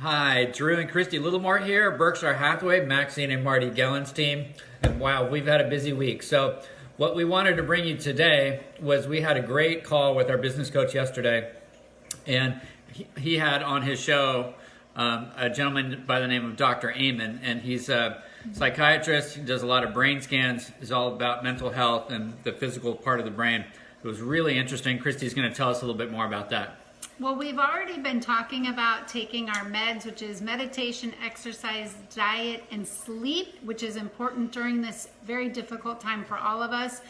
Hi, Drew and Christy Littlemore here, Berkshire Hathaway, Maxine and Marty Gellin's team. And wow, we've had a busy week. So what we wanted to bring you today was we had a great call with our business coach yesterday. And he had on his show a gentleman by the name of Dr. Amen. And he's a psychiatrist. He does a lot of brain scans. He's all about mental health and the physical part of the brain. It was really interesting. Christy's going to tell us a little bit more about that. Well, we've already been talking about taking our meds, which is meditation, exercise, diet, and sleep, which is important during this very difficult time for all of us.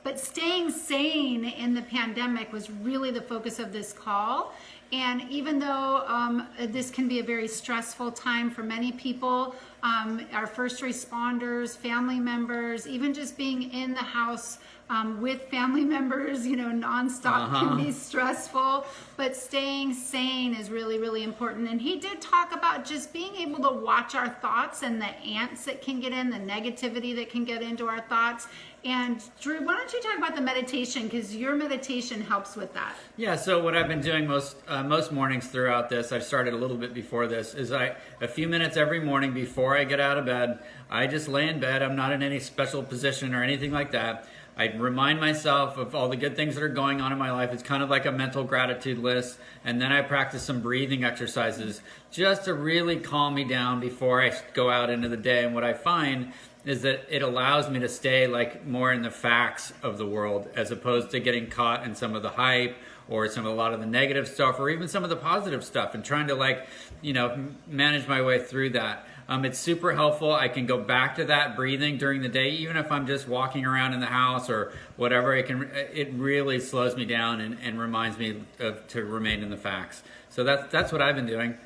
But staying sane in the pandemic was really the focus of this call. And even though this can be a very stressful time for many people, our first responders, family members, even just being in the house with family members, nonstop can be stressful, but staying sane is really, really important. And he did talk about just being able to watch our thoughts and the ants that can get in, the negativity that can get into our thoughts. And Drew, why don't you talk about the meditation, because your meditation helps with that. Yeah, so what I've been doing most mornings throughout this, I've started a little bit before this, is a few minutes every morning before I get out of bed, I just lay in bed. I'm not in any special position or anything like that. I remind myself of all the good things that are going on in my life. It's kind of like a mental gratitude list. And then I practice some breathing exercises just to really calm me down before I go out into the day. And what I find is that it allows me to stay like more in the facts of the world, as opposed to getting caught in some of the hype or a lot of the negative stuff, or even some of the positive stuff, and trying to manage my way through that. It's super helpful. I can go back to that breathing during the day, even if I'm just walking around in the house or whatever. It really slows me down and reminds me to remain in the facts. So that's what I've been doing.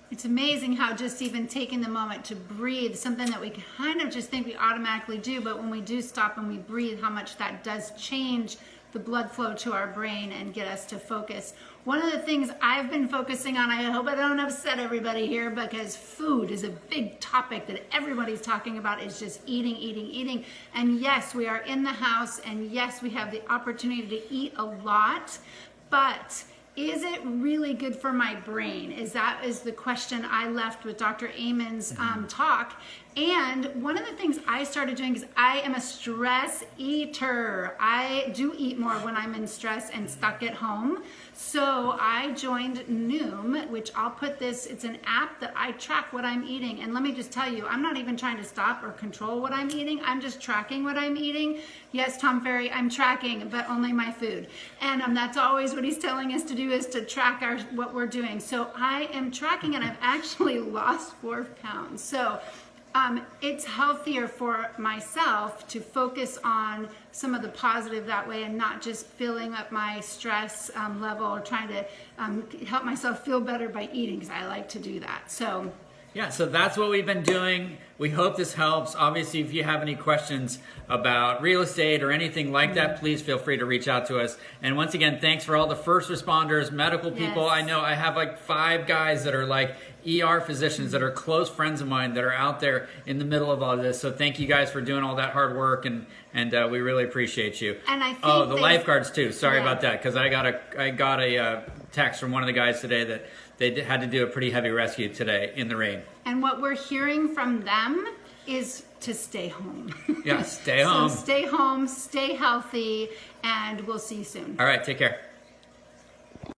It's amazing how just even taking the moment to breathe, something that we kind of just think we automatically do, but when we do stop and we breathe, how much that does change the blood flow to our brain and get us to focus. One of the things I've been focusing on, I hope I don't upset everybody here, because food is a big topic that everybody's talking about, is just eating, eating, eating. And yes, we are in the house, and yes, we have the opportunity to eat a lot, but is it really good for my brain? That is the question I left with Dr. Amen's talk. And one of the things I started doing is I am a stress eater. I do eat more when I'm in stress and stuck at home. So I joined Noom, which I'll put this, it's an app that I track what I'm eating. And let me just tell you, I'm not even trying to stop or control what I'm eating. I'm just tracking what I'm eating. Yes, Tom Ferry, I'm tracking, but only my food. And that's always what he's telling us to do, is to track what we're doing. So I am tracking, and I've actually lost 4 pounds. So it's healthier for myself to focus on some of the positive that way, and not just filling up my stress level or trying to help myself feel better by eating, because I like to do that. So yeah, so that's what we've been doing. We hope this helps. Obviously, if you have any questions about real estate or anything like that, please feel free to reach out to us. And once again, thanks for all the first responders, medical people. Yes. I know I have like 5 guys that are like ER physicians that are close friends of mine that are out there in the middle of all this. So thank you guys for doing all that hard work, and we really appreciate you. And I think the lifeguards too. Sorry about that, because I got a text from one of the guys today that they had to do a pretty heavy rescue today in the rain. And what we're hearing from them is to stay home. Yeah, stay home. So stay home, stay healthy, and we'll see you soon. All right, take care.